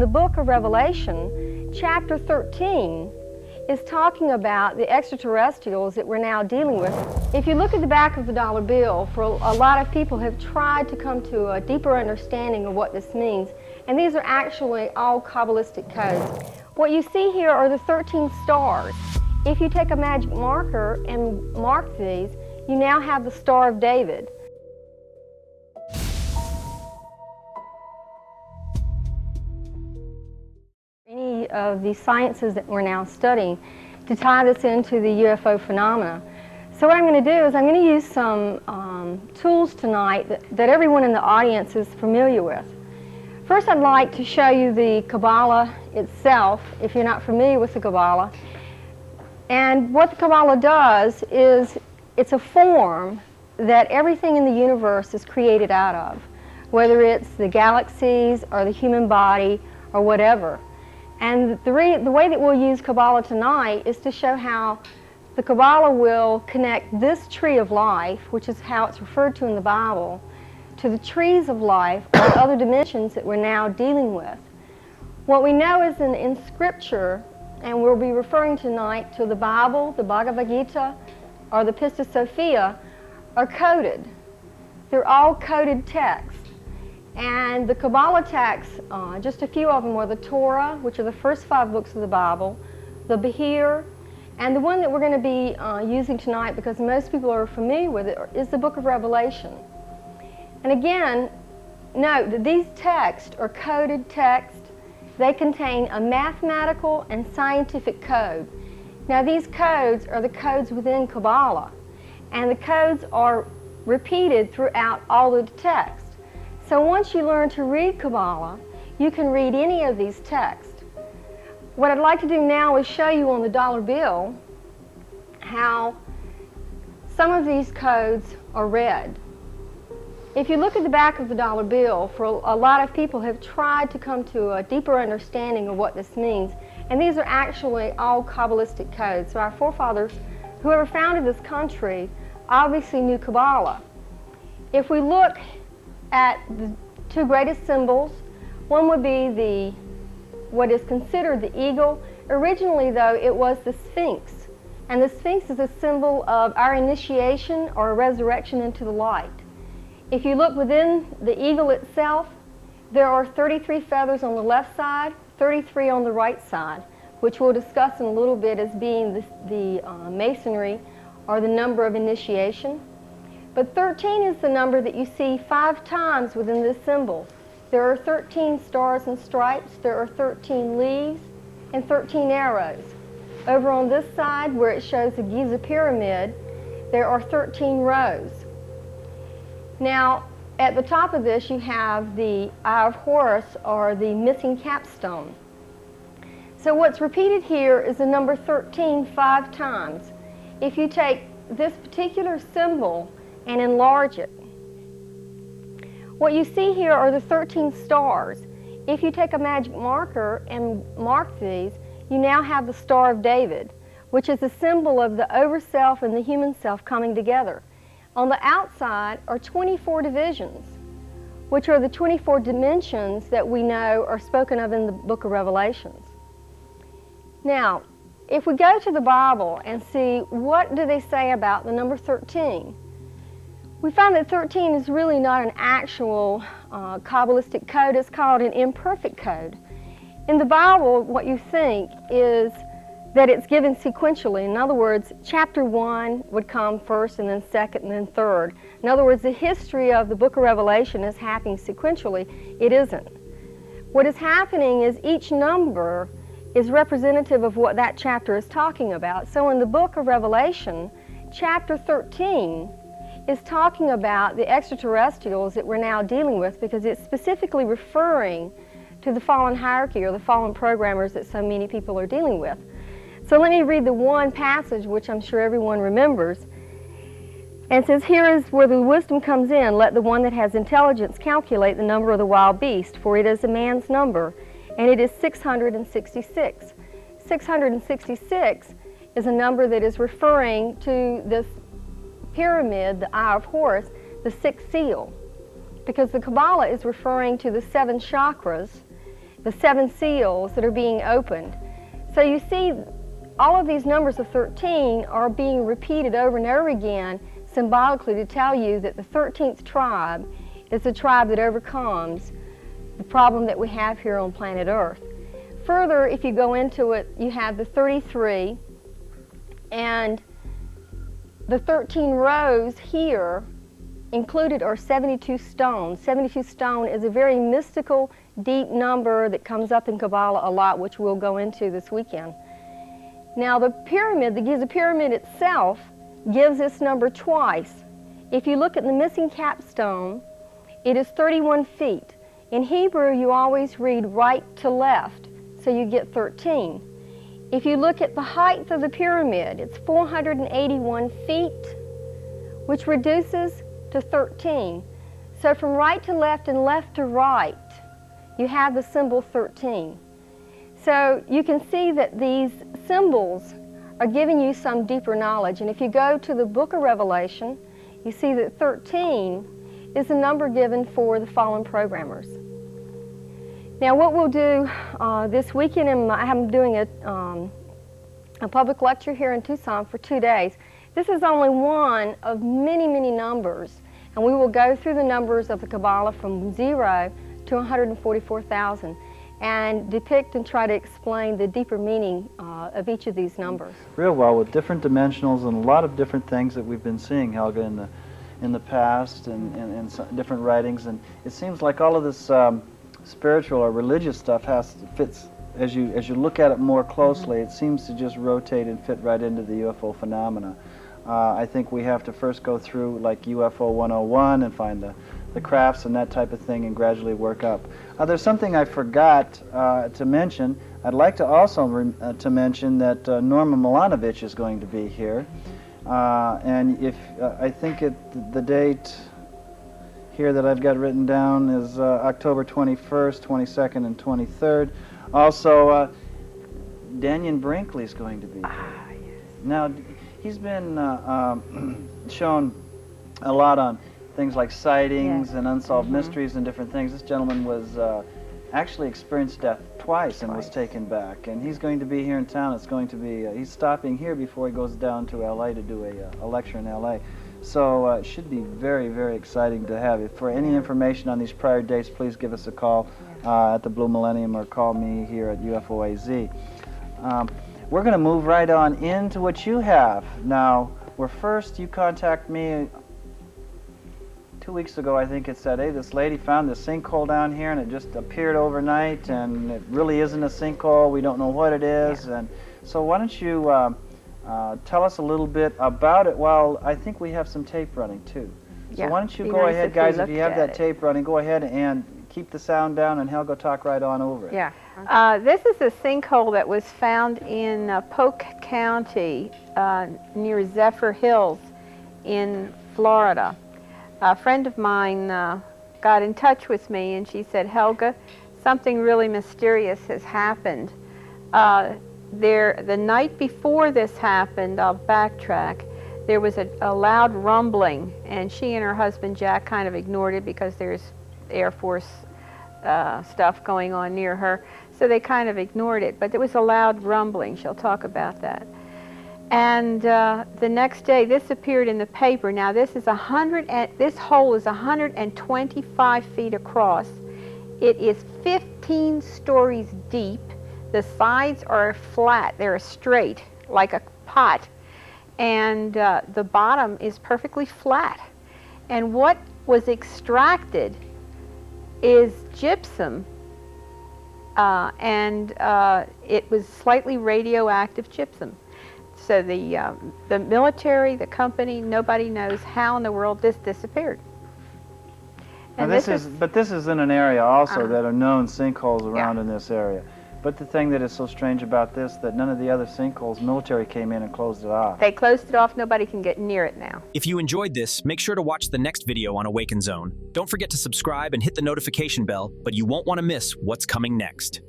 the book of Revelation, chapter 13 is talking about the extraterrestrials that we're now dealing with. If you look at the back of the dollar bill, for a lot of people have tried to come to a deeper understanding of what this means, and these are actually all cabalistic codes. What you see here are the 13 stars. If you take a magic marker and mark these, you now have the Star of David. Any of the sciences that we're now studying to tie this into the UFO phenomena. So what I'm going to do is I'm going to use some tools tonight that everyone in the audience is familiar with. First, I'd like to show you the Kabbalah itself, if you're not familiar with the Kabbalah. And what the Kabbalah does is it's a form that everything in the universe is created out of, whether it's the galaxies or the human body or whatever. And the way that we'll use Kabbalah tonight is to show how the Kabbalah will connect this tree of life, which is how it's referred to in the Bible, to the trees of life or the other dimensions that we're now dealing with. What we know is in Scripture, and we'll be referring tonight to the Bible, the Bhagavad-Gita, or the Pistis Sophia, are coded. They're all coded texts. And the Kabbalah texts, just a few of them are the Torah, which are the first 5 books of the Bible, the Behir, and the one that we're going to be using tonight, because most people are familiar with it, is the book of Revelation. And again, note that these texts are coded texts. They contain a mathematical and scientific code. Now these codes are the codes within Kabbalah, and the codes are repeated throughout all the texts. So once you learn to read Kabbalah, you can read any of these texts. What I'd like to do now is show you on the dollar bill how some of these codes are read. If you look at the back of the dollar bill, for a lot of people have tried to come to a deeper understanding of what this means, and these are actually all cabalistic codes. So our forefathers, whoever founded this country, obviously knew Kabbalah. If we look at the 2 greatest symbols, one would be what is considered the eagle. Originally, though, it was the Sphinx, and the Sphinx is a symbol of our initiation or a resurrection into the light. If you look within the eagle itself, there are 33 feathers on the left side, 33 on the right side, which we'll discuss in a little bit as being the masonry or the number of initiation. But 13 is the number that you see 5 times within this symbol. There are 13 stars and stripes, there are 13 leaves, and 13 arrows. Over on this side, where it shows the Giza pyramid, there are 13 rows. Now, at the top of this, you have the Eye of Horus, or the missing capstone. So what's repeated here is the number 13 5 times. If you take this particular symbol and enlarge it, what you see here are the 13 stars. If you take a magic marker and mark these, you now have the Star of David, which is a symbol of the overself and the human self coming together. On the outside are 24 divisions, which are the 24 dimensions that we know are spoken of in the book of Revelations. Now, if we go to the Bible and see what do they say about the number 13, we find that 13 is really not an actual cabalistic code. It's called an imperfect code. In the Bible, what you think is that it's given sequentially. In other words, chapter 1 would come first, and then second, and then third. In other words, the history of the book of Revelation is happening sequentially. It isn't. What is happening is each number is representative of what that chapter is talking about. So in the book of Revelation, chapter 13 is talking about the extraterrestrials that we're now dealing with, because it's specifically referring to the fallen hierarchy or the fallen programmers that so many people are dealing with. So let me read the one passage which I'm sure everyone remembers. And it says, "Here is where the wisdom comes in. Let the one that has intelligence calculate the number of the wild beast, for it is a man's number, and it is 666. 666 is a number that is referring to this pyramid, the Eye of Horus, the 6th seal, because the Kabbalah is referring to the 7 chakras, the 7 seals that are being opened. So you see, all of these numbers of 13 are being repeated over and over again symbolically to tell you that the 13th tribe is the tribe that overcomes the problem that we have here on planet Earth. Further, if you go into it, you have the 33, and the 13 rows here included are 72 stones. 72 stone is a very mystical, deep number that comes up in Kabbalah a lot, which we'll go into this weekend. Now the pyramid, the Giza pyramid itself, gives this number twice. If you look at the missing capstone, it is 31 feet. In Hebrew, you always read right to left, so you get 13. If you look at the height of the pyramid, it's 481 feet, which reduces to 13. So from right to left and left to right, you have the symbol 13. So you can see that these symbols are giving you some deeper knowledge. And if you go to the book of Revelation, you see that 13 is the number given for the fallen programmers. Now what we'll do this weekend, I'm doing a public lecture here in Tucson for 2 days. This is only one of many, many numbers. And we will go through the numbers of the Kabbalah from 0 to 144,000 and depict and try to explain the deeper meaning of each of these numbers. Real well, with different dimensionals and a lot of different things that we've been seeing, Helga, in the past and different writings. And it seems like all of this spiritual or religious stuff fits, as you look at it more closely, it seems to just rotate and fit right into the UFO phenomena. I think we have to first go through like UFO 101 and find the crafts and that type of thing and gradually work up. There's something I forgot to mention. I'd like to also to mention that Norma Milanovic is going to be here. And if I think the date here that I've got written down is October 21st, 22nd, and 23rd. Also, Dannion Brinkley is going to be here. Yes. Now, he's been shown a lot on things like sightings and unsolved mysteries and different things. This gentleman was actually experienced death twice and was taken back. And he's going to be here in town. It's going to be, he's stopping here before he goes down to LA to do a lecture in LA. So it should be very, very exciting to have it. For any information on these prior dates, please give us a call at the Blue Millennium or call me here at UFOAZ. We're going to move right on into what you have. Now, where first you contact me 2 weeks ago, I think it said, hey, this lady found this sinkhole down here and it just appeared overnight and it really isn't a sinkhole. We don't know what it is. And so why don't you tell us a little bit about it? Well, I think we have some tape running too. So why don't you go ahead, guys, if you have that tape running, go ahead and keep the sound down and Helga talk right on over it. Yeah. This is a sinkhole that was found in Polk County near Zephyr Hills in Florida. A friend of mine got in touch with me and she said, Helga, something really mysterious has happened. The night before this happened, I'll backtrack, there was a loud rumbling and she and her husband Jack kind of ignored it because there's Air Force stuff going on near her, so they kind of ignored it, but there was a loud rumbling. She'll talk about that. And the next day, this appeared in the paper. Now, this hole is 125 feet across. It is 15 stories deep. The sides are flat. They're straight, like a pot. And the bottom is perfectly flat. And what was extracted is gypsum. It was slightly radioactive gypsum. So the military, the company, nobody knows how in the world this disappeared. And this is in an area also that are known sinkholes around in this area. But the thing that is so strange about this, that none of the other sinkholes, military came in and closed it off. They closed it off. Nobody can get near it now. If you enjoyed this, make sure to watch the next video on Awaken Zone. Don't forget to subscribe and hit the notification bell, but you won't want to miss what's coming next.